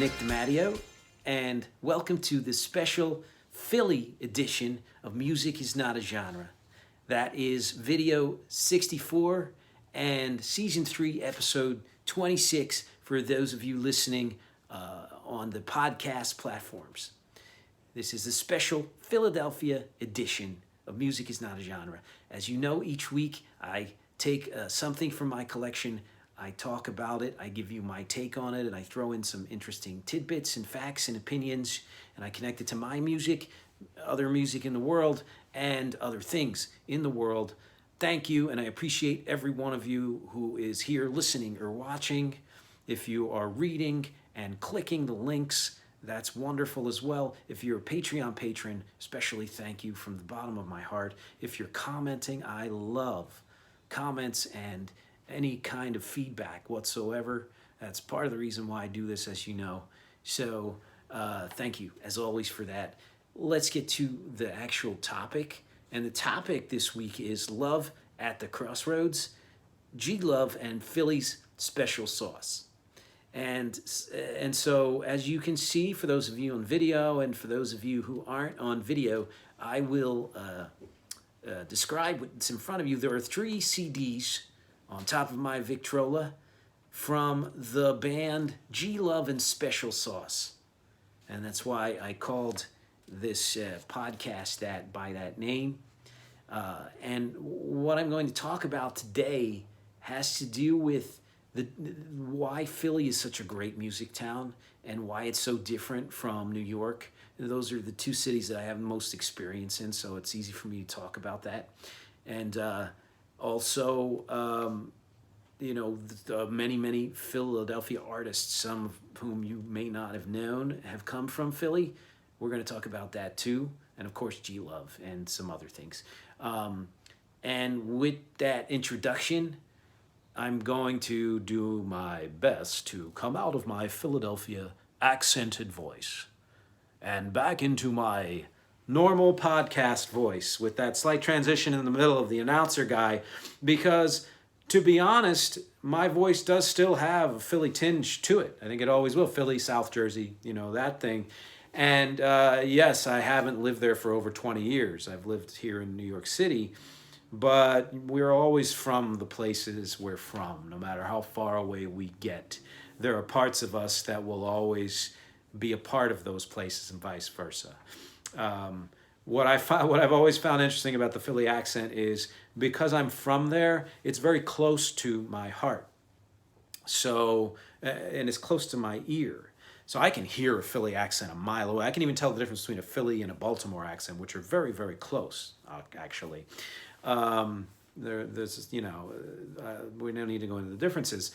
Nick DiMatteo, and welcome to the special Philly edition of Music is Not a Genre. That is video 64 and season 3, episode 26 for those of you listening on the podcast platforms. This is the special Philadelphia edition of Music is Not a Genre. As you know, each week I take something from my collection, I talk about it, I give you my take on it, and I throw in some interesting tidbits and facts and opinions, and I connect it to my music, other music in the world, and other things in the world. Thank you, and I appreciate every one of you who is here listening or watching. If you are reading and clicking the links, that's wonderful as well. If you're a Patreon patron, especially thank you from the bottom of my heart. If you're commenting, I love comments and any kind of feedback whatsoever. That's part of the reason why I do this, as you know. So thank you, as always, for that. Let's get to the actual topic. And the topic this week is Love at the Crossroads, G Love and Philly's Special Sauce. And so, as you can see, for those of you on video and for those of you who aren't on video, I will describe what's in front of you. There are 3 CDs on top of my Victrola from the band G Love and Special Sauce. And that's why I called this podcast by that name. And what I'm going to talk about today has to do with why Philly is such a great music town and why it's so different from New York. Those are the 2 cities that I have the most experience in, so it's easy for me to talk about that. And also, many Philadelphia artists, some of whom you may not have known, have come from Philly. We're going to talk about that too. And of course, G Love and some other things. And with that introduction, I'm going to do my best to come out of my Philadelphia accented voice and back into my normal podcast voice with that slight transition in the middle of the announcer guy, because to be honest, my voice does still have a Philly tinge to it. I think it always will. Philly, South Jersey, that thing. And yes, I haven't lived there for over 20 years. I've lived here in New York City, but we're always from the places we're from, no matter how far away we get. There are parts of us that will always be a part of those places and vice versa. What I've always found interesting about the Philly accent is because I'm from there, it's very close to my heart. So, and it's close to my ear. So I can hear a Philly accent a mile away. I can even tell the difference between a Philly and a Baltimore accent, which are very, very close, actually. We don't need to go into the differences.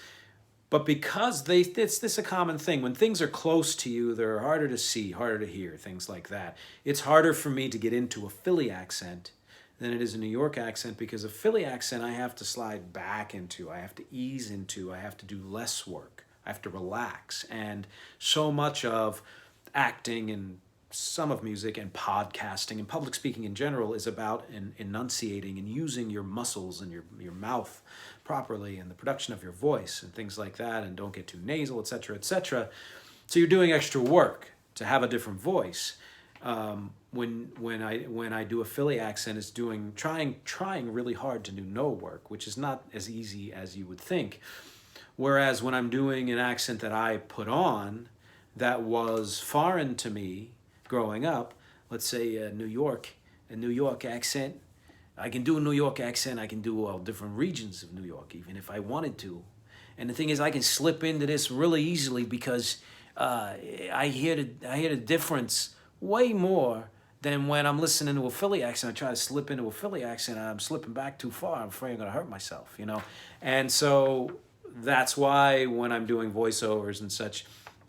But because it's a common thing. When things are close to you, they're harder to see, harder to hear, things like that. It's harder for me to get into a Philly accent than it is a New York accent, because a Philly accent I have to slide back into, I have to ease into, I have to do less work, I have to relax. And so much of acting and some of music and podcasting and public speaking in general is about enunciating and using your muscles and your mouth properly and the production of your voice and things like that, and don't get too nasal, etc., etc. So you're doing extra work to have a different voice. When I do a Philly accent, it's trying really hard to do no work, which is not as easy as you would think. Whereas when I'm doing an accent that I put on that was foreign to me growing up, let's say a New York accent, I can do a New York accent, I can do all different regions of New York, even if I wanted to. And the thing is, I can slip into this really easily because I hear the difference way more than when I'm listening to a Philly accent. I try to slip into a Philly accent, and I'm slipping back too far. I'm afraid I'm going to hurt myself, And so that's why when I'm doing voiceovers and such,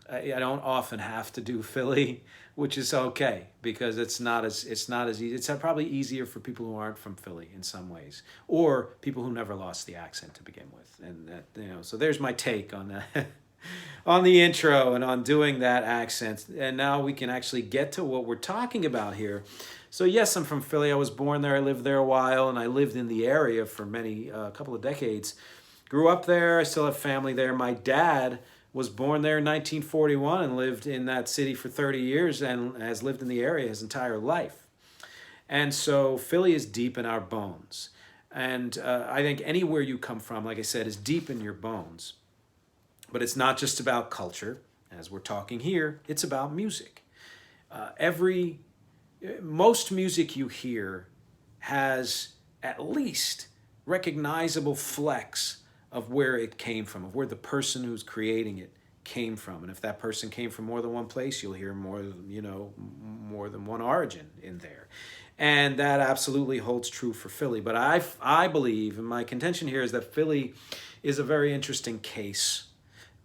I don't often have to do Philly, which is okay, because it's not as easy. It's probably easier for people who aren't from Philly in some ways, or people who never lost the accent to begin with. And that, so there's my take on that, on the intro and on doing that accent. And now we can actually get to what we're talking about here. So yes, I'm from Philly. I was born there. I lived there a while, and I lived in the area for a couple of decades. Grew up there. I still have family there. My dad was born there in 1941 and lived in that city for 30 years and has lived in the area his entire life. And so Philly is deep in our bones. And I think anywhere you come from, like I said, is deep in your bones. But it's not just about culture, as we're talking here, it's about music. Most music you hear has at least recognizable flecks of where it came from, of where the person who's creating it came from. And if that person came from more than one place, you'll hear more than one origin in there. And that absolutely holds true for Philly. But I believe, and my contention here is that Philly is a very interesting case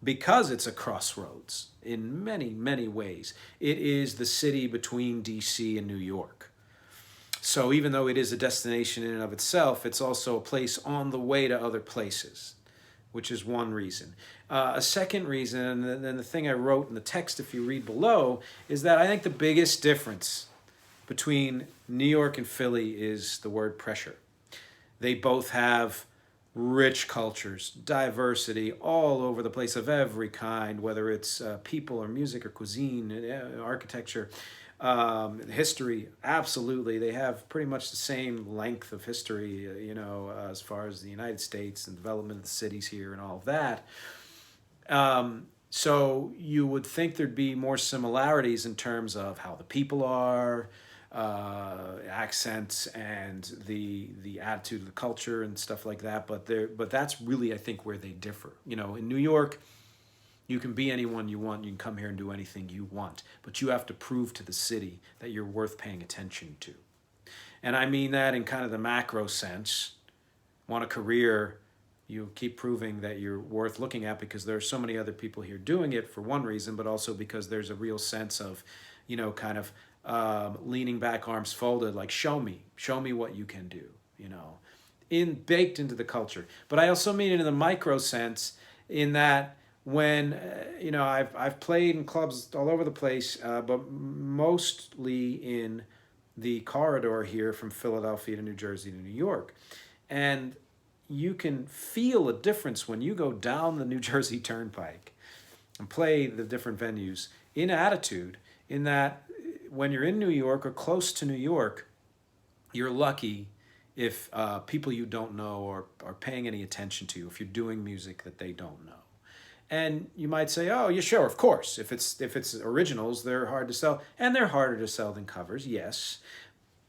because it's a crossroads in many, many ways. It is the city between DC and New York. So even though it is a destination in and of itself, it's also a place on the way to other places, which is one reason. A second reason, and then the thing I wrote in the text, if you read below, is that I think the biggest difference between New York and Philly is the word pressure. They both have rich cultures, diversity all over the place of every kind, whether it's people or music or cuisine, architecture, history. Absolutely, they have pretty much the same length of history, as far as the United States and development of the cities here and all of that. So you would think there'd be more similarities in terms of how the people are, accents and the attitude of the culture and stuff like that. But that's really, I think, where they differ. In New York, you can be anyone you want. You can come here and do anything you want. But you have to prove to the city that you're worth paying attention to. And I mean that in kind of the macro sense. Want a career, you keep proving that you're worth looking at because there are so many other people here doing it for one reason, but also because there's a real sense of, kind of leaning back, arms folded, like show me what you can do, baked into the culture. But I also mean it in the micro sense, in that when I've played in clubs all over the place, but mostly in the corridor here from Philadelphia to New Jersey to New York, and you can feel a difference when you go down the New Jersey Turnpike and play the different venues in attitude, in that when you're in New York or close to New York, you're lucky if people you don't know are paying any attention to you, if you're doing music that they don't know. And you might say, oh, yeah, sure, of course. If it's originals, they're hard to sell. And they're harder to sell than covers, yes.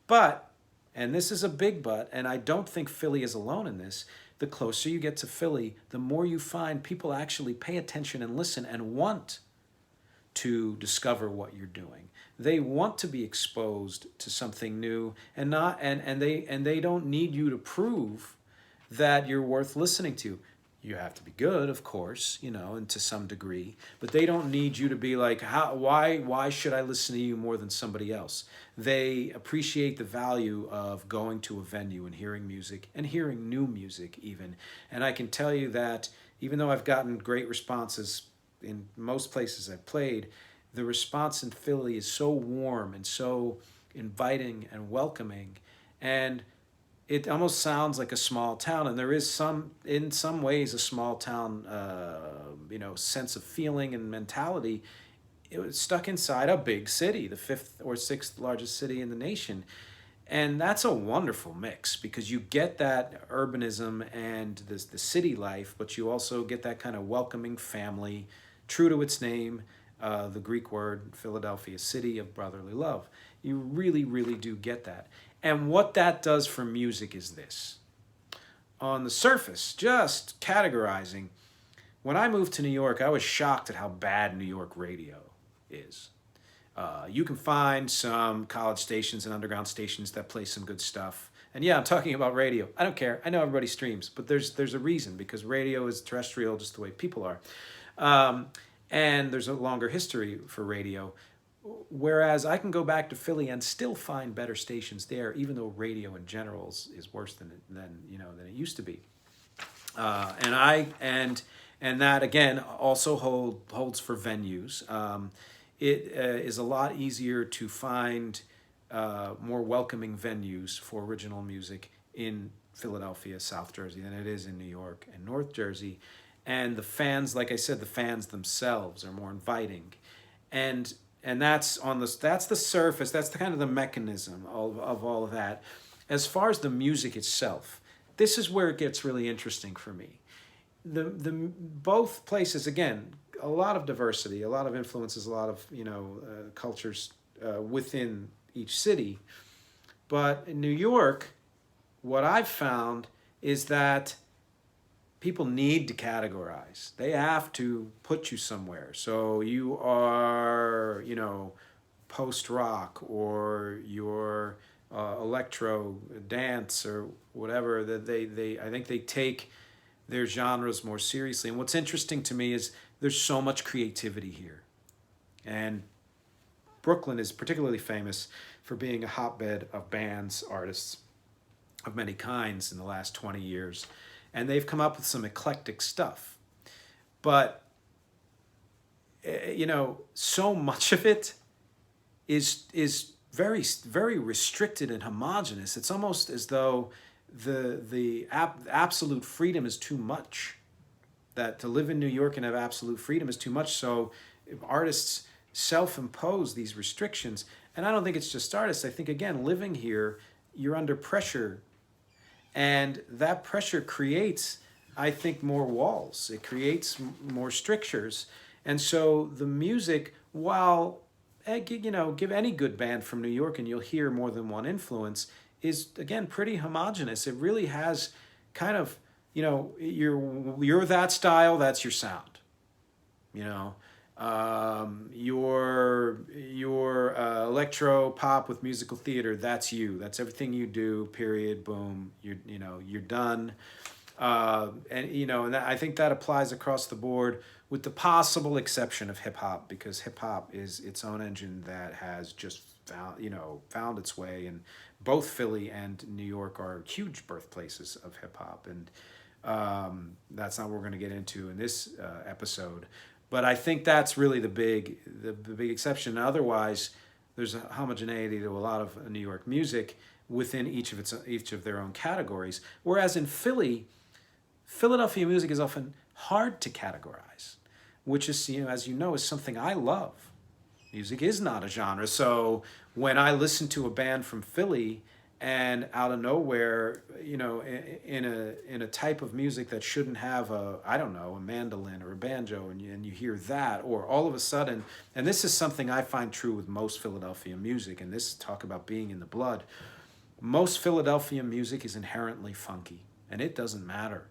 But, and this is a big but, and I don't think Philly is alone in this, the closer you get to Philly, the more you find people actually pay attention and listen and want to discover what you're doing. They want to be exposed to something new, and they don't need you to prove that you're worth listening to. You have to be good, of course, and to some degree, but they don't need you to be like, why should I listen to you more than somebody else? They appreciate the value of going to a venue and hearing music, and hearing new music even. And I can tell you that even though I've gotten great responses in most places I've played, the response in Philly is so warm and so inviting and welcoming, and it almost sounds like a small town, and there is in some ways, a small town, sense of feeling and mentality. It was stuck inside a big city, the 5th or 6th largest city in the nation. And that's a wonderful mix, because you get that urbanism and the city life, but you also get that kind of welcoming family, true to its name, the Greek word, Philadelphia, city of brotherly love. You really, really do get that. And what that does for music is this. On the surface, just categorizing, when I moved to New York, I was shocked at how bad New York radio is. You can find some college stations and underground stations that play some good stuff. And yeah, I'm talking about radio. I don't care. I know everybody streams, but there's a reason, because radio is terrestrial just the way people are. And there's a longer history for radio. Whereas I can go back to Philly and still find better stations there, even though radio in general is worse than it used to be. And that again also holds for venues. It is a lot easier to find more welcoming venues for original music in Philadelphia, South Jersey, than it is in New York and North Jersey. and the fans, like I said, the fans themselves are more inviting, and that's that's the surface. That's the kind of the mechanism of all of that. As far as the music itself, this is where it gets really interesting for me. The both places, again, a lot of diversity, a lot of influences, a lot of cultures within each city. But in New York, what I've found is that people need to categorize. They have to put you somewhere. So you are, post rock, or you're electro dance, or whatever. That I think they take their genres more seriously. And what's interesting to me is there's so much creativity here, and Brooklyn is particularly famous for being a hotbed of bands, artists of many kinds in the last 20 years. And they've come up with some eclectic stuff. But, so much of it is very, very restricted and homogenous. It's almost as though the absolute freedom is too much. That to live in New York and have absolute freedom is too much. So if artists self-impose these restrictions. And I don't think it's just artists. I think, again, living here, you're under pressure. And that pressure creates, I think, more walls. It creates more strictures. And so the music, while, give any good band from New York and you'll hear more than one influence, is, again, pretty homogenous. It really has kind of, you're that style, that's your sound. Your electro pop with musical theater, that's you. That's everything you do, period, boom. You're done. And I think that applies across the board, with the possible exception of hip hop, because hip hop is its own engine that has just found its way. And both Philly and New York are huge birthplaces of hip hop. And that's not what we're going to get into in this episode. But I think that's really the big exception. Otherwise, there's a homogeneity to a lot of New York music within each of their own categories. Whereas in Philadelphia music is often hard to categorize, which is, as is something I love. Music is not a genre. So when I listen to a band from Philly, and out of nowhere, in a type of music that shouldn't have a mandolin or a banjo, and you hear that, or all of a sudden, and this is something I find true with most Philadelphia music, and this talk about being in the blood, most Philadelphia music is inherently funky, and it doesn't matter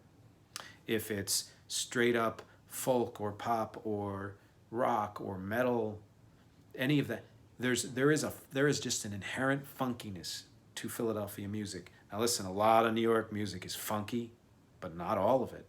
if it's straight up folk or pop or rock or metal, any of that. There is just an inherent funkiness to Philadelphia music. Now listen, a lot of New York music is funky, but not all of it.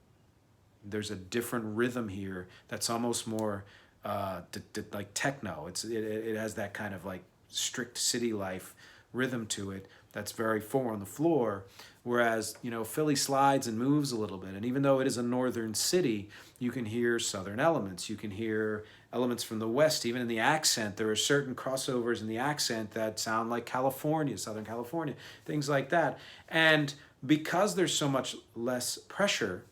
There's a different rhythm here that's almost more like techno. It has that kind of like strict city life rhythm to it that's very four on the floor, whereas Philly slides and moves a little bit. And even though it is a northern city, you can hear southern elements. You can hear elements from the West, even in the accent. There are certain crossovers in the accent that sound like California, Southern California, things like that. And because there's so much less pressure,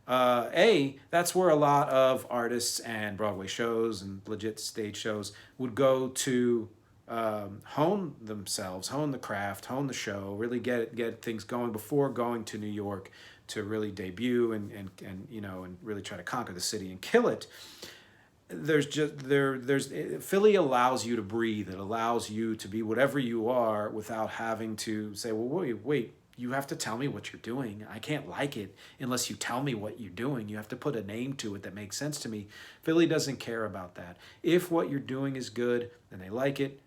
that's where a lot of artists and Broadway shows and legit stage shows would go to hone themselves, hone the craft, hone the show, really get things going before going to New York to really debut and really try to conquer the city and kill it. There's Philly allows you to breathe. It allows you to be whatever you are without having to say, well, wait, you have to tell me what you're doing. I can't like it unless you tell me what you're doing. You have to put a name to it that makes sense to me. Philly doesn't care about that. If what you're doing is good and they like it,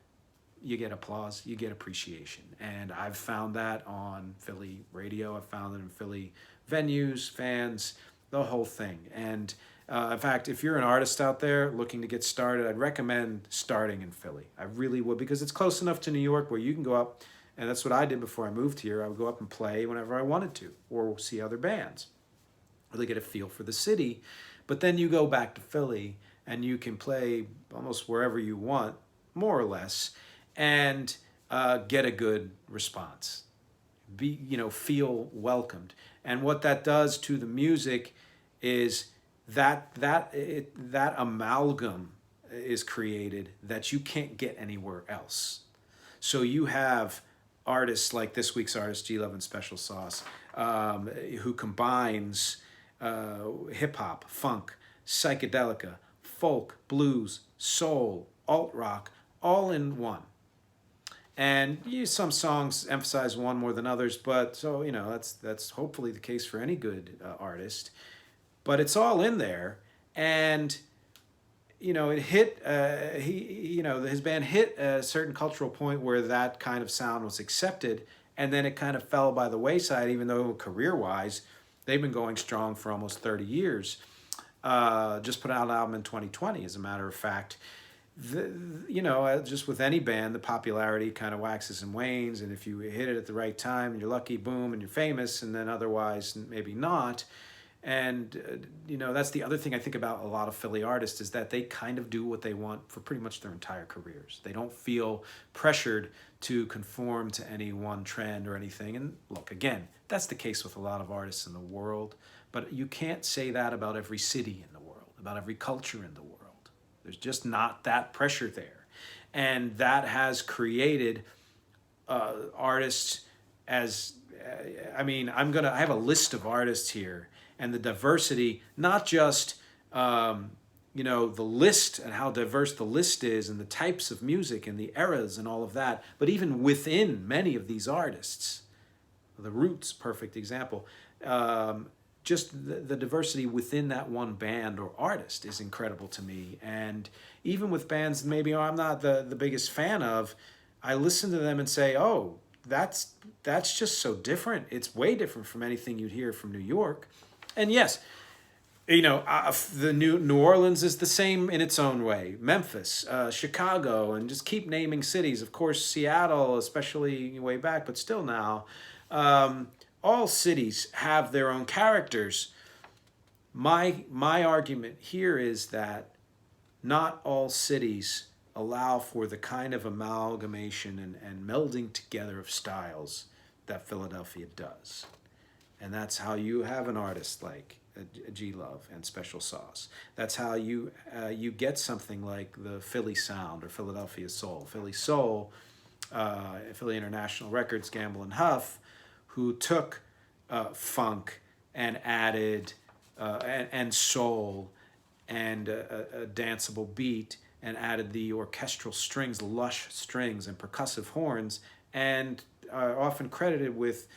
you get applause, you get appreciation. And I've found that on Philly radio. I've found it in Philly venues, fans, the whole thing. And in fact, if you're an artist out there looking to get started, I'd recommend starting in Philly. I really would, because it's close enough to New York where you can go up, and that's what I did before I moved here. I would go up and play whenever I wanted to, or see other bands, really get a feel for the city. But then you go back to Philly, and you can play almost wherever you want, more or less, and get a good response. Feel welcomed. And what that does to the music is that amalgam is created that you can't get anywhere else. So you have artists like this week's artist, G Love and Special Sauce, who combines hip hop, funk, psychedelica, folk, blues, soul, alt rock, all in one. And some songs emphasize one more than others, but so that's hopefully the case for any good artist. But it's all in there, and it hit. His band hit a certain cultural point where that kind of sound was accepted, and then it kind of fell by the wayside. Even though career-wise, they've been going strong for almost 30 years. Just put out an album in 2020, as a matter of fact. Just with any band, the popularity kind of waxes and wanes, and if you hit it at the right time, you're lucky, boom, and you're famous, and then otherwise maybe not. And that's the other thing I think about a lot of Philly artists, is that they kind of do what they want for pretty much their entire careers. They don't feel pressured to conform to any one trend or anything. And look, again, that's the case with a lot of artists in the world, but you can't say that about every city in the world, about every culture in the world. There's just not that pressure there. And that has created artists as, I have a list of artists here, and the diversity, not just, the list and how diverse the list is and the types of music and the eras and all of that, but even within many of these artists. The Roots, perfect example. Just the diversity within that one band or artist is incredible to me. And even with bands maybe I'm not the biggest fan of, I listen to them and say, oh, that's just so different. It's way different from anything you'd hear from New York. And yes, the New Orleans is the same in its own way. Memphis, Chicago, and just keep naming cities. Of course, Seattle, especially way back, but still now. All cities have their own characters. My argument here is that not all cities allow for the kind of amalgamation and melding together of styles that Philadelphia does. And that's how you have an artist like G Love and Special Sauce. That's how you get something like the Philly Sound or Philadelphia Soul. Philly Soul, Philly International Records, Gamble and Huff, who took funk and added and soul and a danceable beat and added the orchestral strings, lush strings and percussive horns, and are often credited with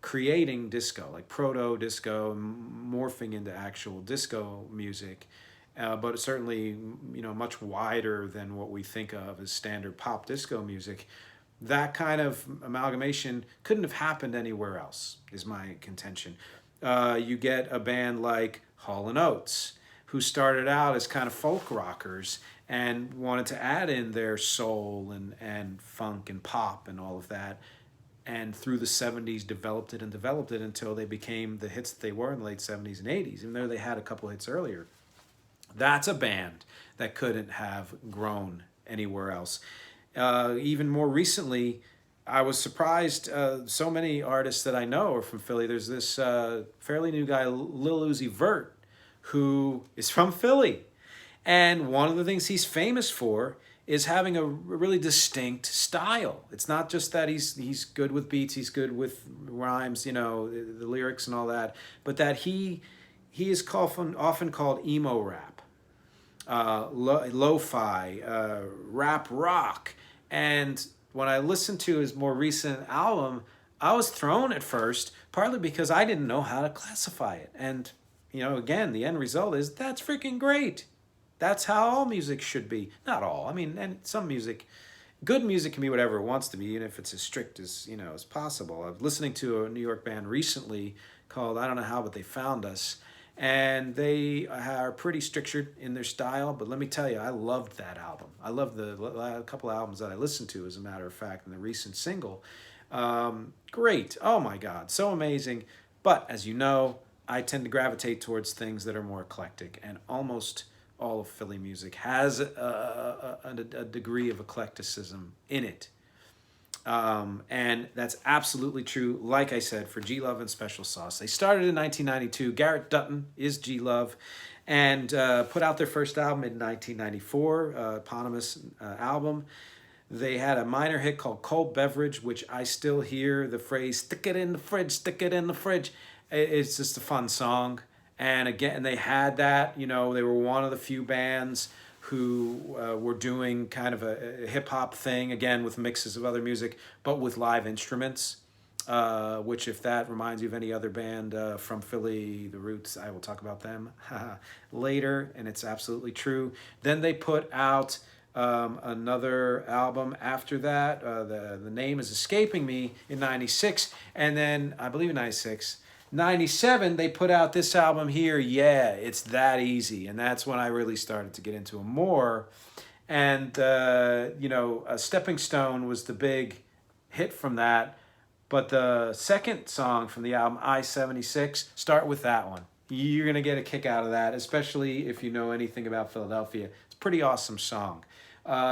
creating disco, like proto-disco, morphing into actual disco music, but certainly much wider than what we think of as standard pop disco music. That kind of amalgamation couldn't have happened anywhere else, is my contention. You get a band like Hall & Oates, who started out as kind of folk rockers and wanted to add in their soul and funk and pop and all of that. And through the 70s developed it until they became the hits that they were in the late 70s and 80s, even though they had a couple hits earlier. That's a band that couldn't have grown anywhere else. Even more recently, I was surprised, so many artists that I know are from Philly. There's this fairly new guy, Lil Uzi Vert, who is from Philly. And one of the things he's famous for is having a really distinct style. It's not just that he's good with beats, he's good with rhymes, the lyrics and all that, but that he is often called emo rap, lo-fi, rap rock. And when I listened to his more recent album, I was thrown at first, partly because I didn't know how to classify it. And, again, the end result is that's freaking great. That's how all music should be. Not all. And some music, good music can be whatever it wants to be, even if it's as strict as, as possible. I was listening to a New York band recently called I Don't Know How, But They Found Us. And they are pretty structured in their style, but let me tell you, I loved that album. I loved the couple of albums that I listened to, as a matter of fact, and the recent single. Great. Oh my God, so amazing. But as you know, I tend to gravitate towards things that are more eclectic, and almost all of Philly music has a degree of eclecticism in it. And that's absolutely true, like I said, for G Love and Special Sauce. They started in 1992. Garrett Dutton is G Love, and put out their first album in 1994, eponymous album. They had a minor hit called Cold Beverage, which I still hear the phrase, stick it in the fridge, stick it in the fridge. It's just a fun song. And again, they had that, you know, they were one of the few bands who were doing kind of a hip hop thing, again, with mixes of other music, but with live instruments. Which, if that reminds you of any other band from Philly, The Roots, I will talk about them later, and it's absolutely true. Then they put out another album after that. The name is escaping me, in 96, and then, I believe in 96, 97, they put out this album here, Yeah, It's That Easy, and that's when I really started to get into them more. And, you know, Stepping Stone was the big hit from that, but the second song from the album, I-76, start with that one. You're going to get a kick out of that, especially if you know anything about Philadelphia. It's a pretty awesome song.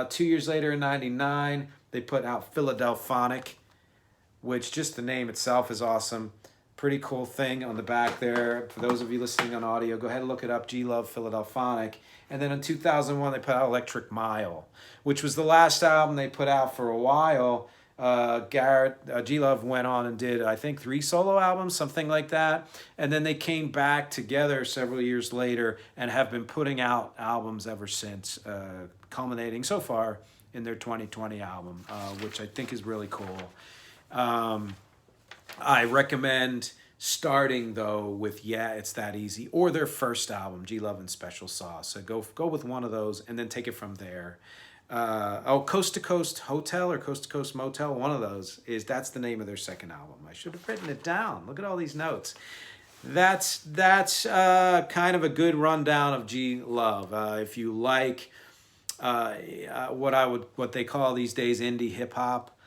2 years later, in 99, they put out Philadelphonic, which just the name itself is awesome. Pretty cool thing on the back there. For those of you listening on audio, go ahead and look it up, G Love Philadelphonic. And then in 2001, they put out Electric Mile, which was the last album they put out for a while. G Love went on and did, I think, 3 solo albums, something like that. And then they came back together several years later and have been putting out albums ever since, culminating so far in their 2020 album, which I think is really cool. I recommend starting, though, with Yeah, It's That Easy, or their first album, G Love and Special Sauce. So go with one of those and then take it from there. Coast to Coast Hotel or Coast to Coast Motel, one of those that's the name of their second album. I should have written it down. Look at all these notes. That's kind of a good rundown of G Love. If you like what they call these days indie hip hop,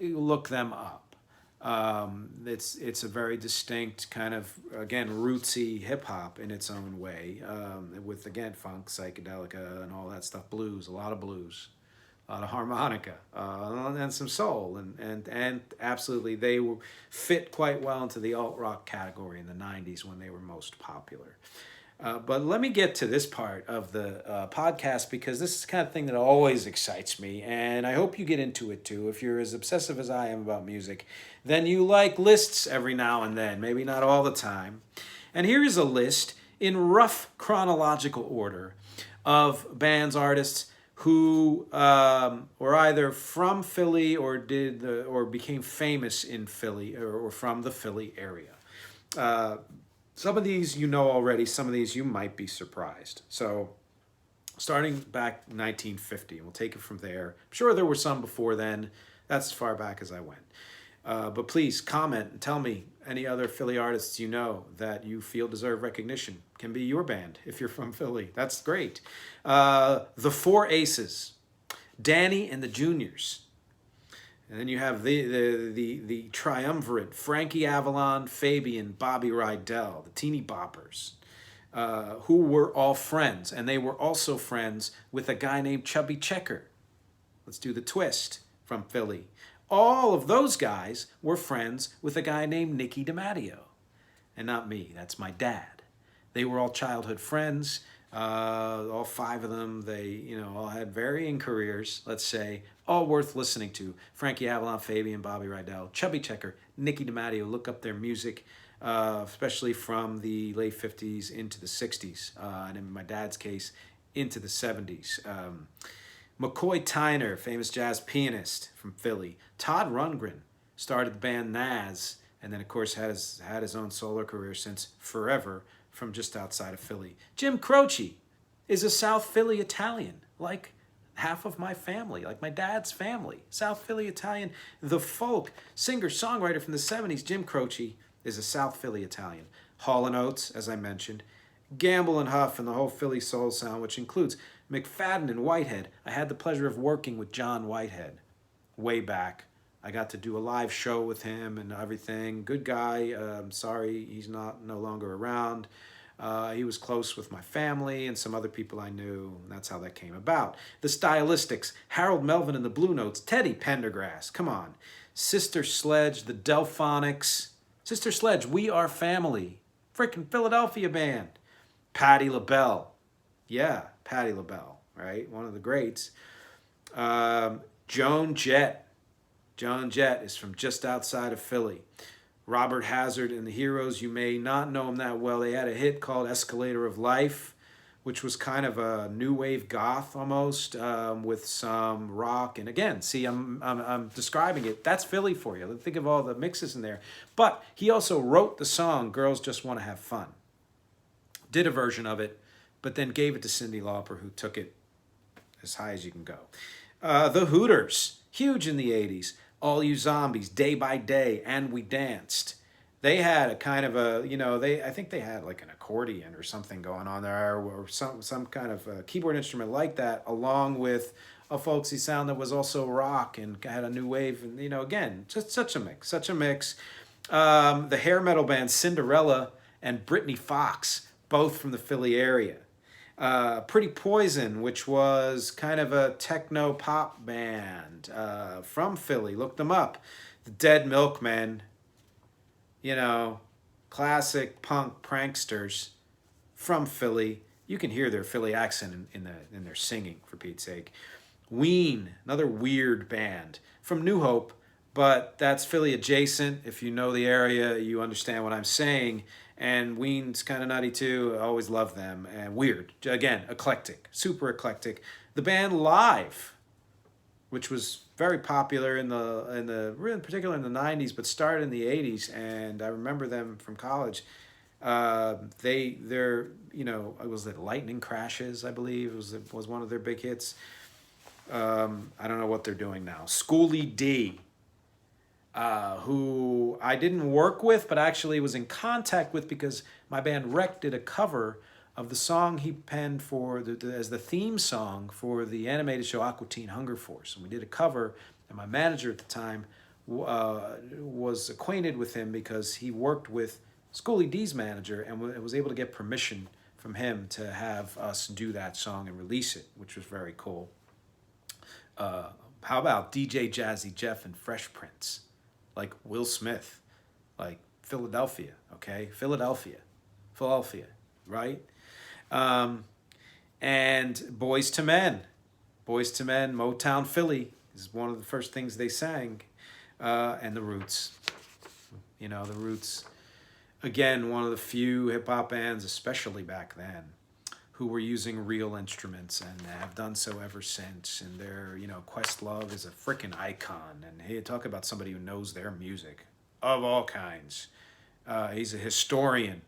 look them up. It's a very distinct kind of, again, rootsy hip hop in its own way, with, again, funk, psychedelica, and all that stuff. Blues, a lot of harmonica, and some soul, and absolutely they fit quite well into the alt rock category in the 90s when they were most popular. But let me get to this part of the podcast, because this is the kind of thing that always excites me, and I hope you get into it too. If you're as obsessive as I am about music, then you like lists every now and then, maybe not all the time. And here is a list in rough chronological order of bands, artists who were either from Philly or became famous in Philly or from the Philly area. Some of these you know already, some of these you might be surprised. So starting back 1950, we'll take it from there. I'm sure there were some before then. That's as far back as I went. But please comment and tell me any other Philly artists you know that you feel deserve recognition. Can be your band if you're from Philly. That's great. The Four Aces, Danny and the Juniors. And then you have the triumvirate, Frankie Avalon, Fabian, Bobby Rydell, the Teeny Boppers, who were all friends. And they were also friends with a guy named Chubby Checker. Let's do the twist from Philly. All of those guys were friends with a guy named Nicky DiMatteo. And not me, that's my dad. They were all childhood friends. All 5 of them, they all had varying careers, let's say, all worth listening to. Frankie Avalon, Fabian, Bobby Rydell, Chubby Checker, Nicky DiMatteo. Look up their music, especially from the late 50s into the 60s, and in my dad's case, into the 70s. McCoy Tyner, famous jazz pianist from Philly. Todd Rundgren started the band Nas, and then, of course, had his own solo career since forever, from just outside of Philly. Jim Croce is a South Philly Italian, like half of my family, like my dad's family. South Philly Italian, the folk singer-songwriter from the 70s, Jim Croce, is a South Philly Italian. Hall & Oates, as I mentioned. Gamble and Huff and the whole Philly soul sound, which includes McFadden and Whitehead. I had the pleasure of working with John Whitehead way back. I got to do a live show with him and everything. Good guy. Sorry he's no longer around. He was close with my family and some other people I knew, and that's how that came about. The Stylistics, Harold Melvin and the Blue Notes, Teddy Pendergrass, come on. Sister Sledge, the Delphonics. Sister Sledge, We Are Family. Frickin' Philadelphia band. Patti LaBelle. Yeah, Patti LaBelle, right? One of the greats. Joan Jett. Joan Jett is from just outside of Philly. Robert Hazard and the Heroes, you may not know them that well. They had a hit called Escalator of Life, which was kind of a new wave goth almost, with some rock. And again, see, I'm describing it. That's Philly for you. Think of all the mixes in there. But he also wrote the song Girls Just Want to Have Fun. Did a version of it, but then gave it to Cyndi Lauper, who took it as high as you can go. The Hooters, huge in the 80s. All You Zombies, Day by Day, And We Danced. They had a kind of a, I think they had like an accordion or something going on there, or some kind of a keyboard instrument like that, along with a folksy sound that was also rock and had a new wave. And, again, just such a mix, the hair metal band Cinderella and Brittany Fox, both from the Philly area. Pretty Poison, which was kind of a techno pop band from Philly. Look them up. The Dead Milkmen, classic punk pranksters from Philly. You can hear their Philly accent in their singing, for Pete's sake. Ween, another weird band from New Hope, but that's Philly adjacent. If you know the area, you understand what I'm saying. And Ween's kind of nutty too. I always love them. And weird. Again, eclectic. Super eclectic. The band Live, which was very popular in particular in the 90s, but started in the 80s. And I remember them from college. It was like Lightning Crashes, I believe. It was one of their big hits. I don't know what they're doing now. Schoolie D. Who I didn't work with, but actually was in contact with because my band Wreck did a cover of the song he penned as the theme song for the animated show Aqua Teen Hunger Force. And we did a cover, and my manager at the time was acquainted with him because he worked with Schoolie D's manager and was able to get permission from him to have us do that song and release it, which was very cool. How about DJ Jazzy Jeff and Fresh Prince? Like Will Smith, like Philadelphia, okay? Philadelphia, right? And Boys to Men, Motown Philly is one of the first things they sang, and The Roots. The Roots, again, one of the few hip-hop bands, especially back then, who were using real instruments and have done so ever since. And their, Questlove is a freaking icon. And hey, talk about somebody who knows their music of all kinds. He's a historian.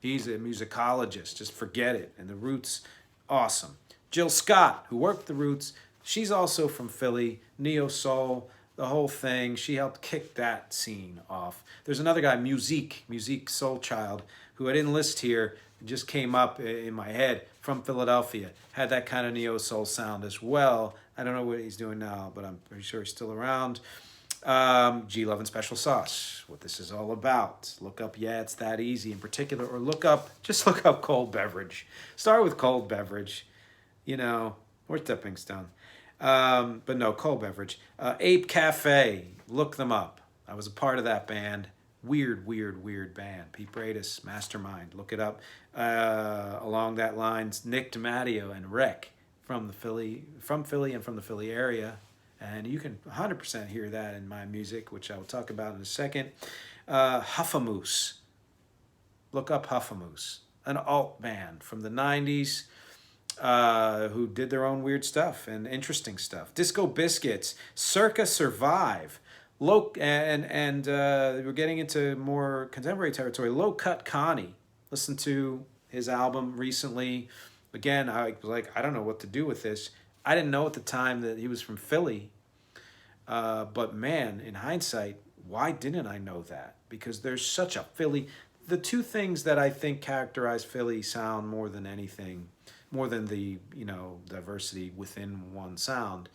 He's a musicologist. Just forget it. And The Roots, awesome. Jill Scott, who worked The Roots, she's also from Philly, neo soul, the whole thing. She helped kick that scene off. There's another guy, Musique Soulchild, who I didn't list here. Just came up in my head from Philadelphia. Had that kind of neo-soul sound as well. I don't know what he's doing now, but I'm pretty sure he's still around. G Love and Special Sauce, what this is all about. Look up Yeah, It's That Easy in particular, or look up Cold Beverage. Start with Cold Beverage, or Stepping Stone. But no, Cold Beverage. Ape Cafe, look them up. I was a part of that band. Weird band. Pete Bradis, Mastermind, look it up. Along that lines, Nick DiMatteo and Wreck from Philly and from the Philly area. And you can 100% hear that in my music, which I will talk about in a second. Huffamoose. Look up Huffamoose, an alt band from the 90s who did their own weird stuff and interesting stuff. Disco Biscuits, Circa Survive. We're getting into more contemporary territory. Low Cut Connie. Listened to his album recently. Again, I was like, I don't know what to do with this. I didn't know at the time that he was from Philly. But man, in hindsight, why didn't I know that? Because there's such a Philly. The two things that I think characterize Philly sound more than anything, more than the diversity within one sound,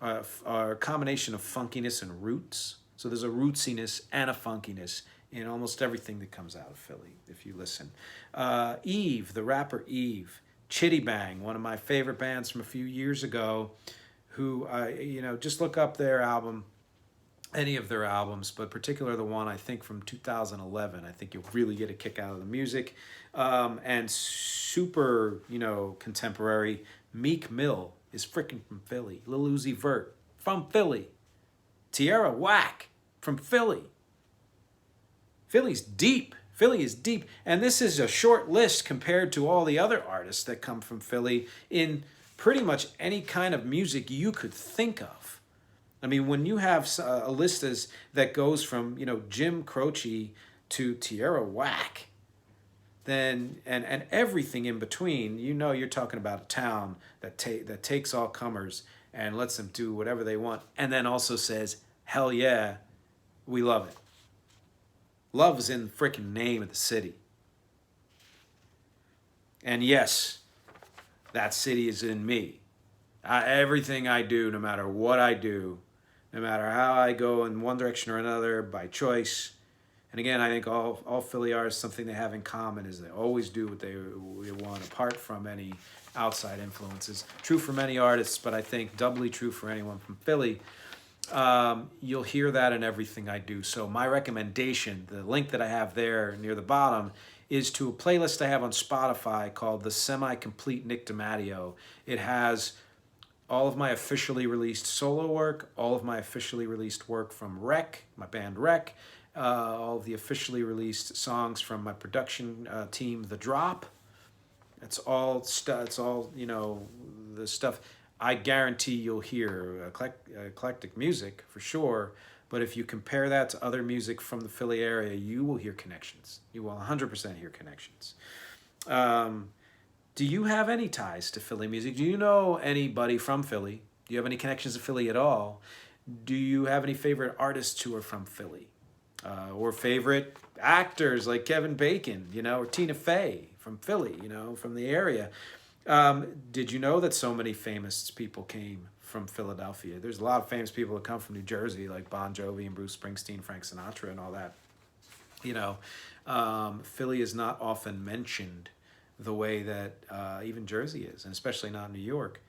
are a combination of funkiness and roots. So there's a rootsiness and a funkiness in almost everything that comes out of Philly, if you listen. Eve, the rapper Eve, Chitty Bang, one of my favorite bands from a few years ago, who, just look up their album, any of their albums, but particularly the one I think from 2011. I think you'll really get a kick out of the music. And super, contemporary, Meek Mill is freaking from Philly. Lil Uzi Vert from Philly. Tierra Whack from Philly. Philly's deep. Philly is deep. And this is a short list compared to all the other artists that come from Philly in pretty much any kind of music you could think of. I mean, when you have a list that goes from, Jim Croce to Tierra Whack, then and everything in between, you're talking about a town that takes all comers and lets them do whatever they want, and then also says, hell yeah, we love it. Love is in the freaking name of the city. And yes, that city is in me. Everything I do, no matter what I do, no matter how I go in one direction or another by choice. And again, I think all Philly artists, something they have in common is they always do what they want, apart from any outside influences. True for many artists, but I think doubly true for anyone from Philly. You'll hear that in everything I do. So my recommendation, the link that I have there near the bottom, is to a playlist I have on Spotify called the Semi-Complete Nick DiMatteo. It has all of my officially released solo work, all of my officially released work from Rec, my band Rec, all of the officially released songs from my production team, The Drop. It's all the stuff I guarantee you'll hear. Eclectic music for sure, but if you compare that to other music from the Philly area, you will hear connections. You will 100% hear connections. Do you have any ties to Philly music? Do you know anybody from Philly? Do you have any connections to Philly at all? Do you have any favorite artists who are from Philly? Or favorite actors like Kevin Bacon, or Tina Fey from Philly, from the area? Did you know that so many famous people came from Philadelphia? There's a lot of famous people that come from New Jersey, like Bon Jovi and Bruce Springsteen, Frank Sinatra, and all that. Philly is not often mentioned the way that even Jersey is, and especially not New York.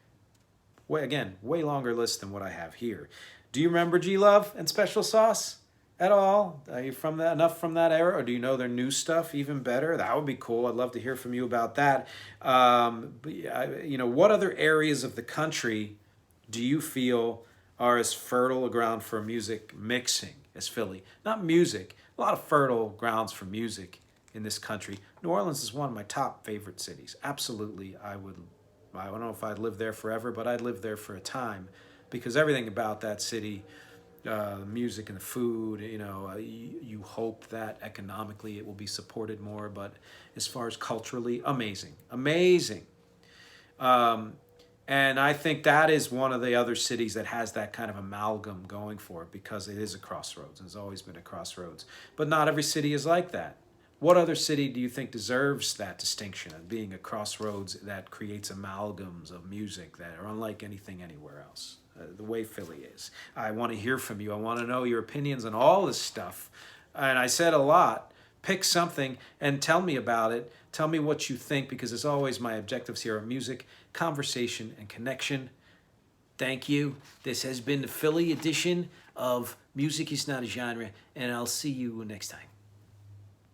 Way longer list than what I have here. Do you remember G-Love and Special Sauce at all? Are you enough from that era, or do you know their new stuff even better? That would be cool. I'd love to hear from you about that. What other areas of the country do you feel are as fertile a ground for music mixing as Philly? Not music, a lot of fertile grounds for music in this country. New Orleans is one of my top favorite cities. Absolutely, I don't know if I'd live there forever, but I'd live there for a time, because everything about that city, the music and the food, you hope that economically it will be supported more, but as far as culturally, amazing. And I think that is one of the other cities that has that kind of amalgam going for it, because it is a crossroads. It's always been a crossroads. But not every city is like that. What other city do you think deserves that distinction of being a crossroads that creates amalgams of music that are unlike anything anywhere else? The way Philly is. I want to hear from you. I want to know your opinions on all this stuff. And I said a lot. Pick something and tell me about it. Tell me what you think, because as always, my objectives here are music, conversation, and connection. Thank you. This has been the Philly edition of Music is Not a Genre, and I'll see you next time.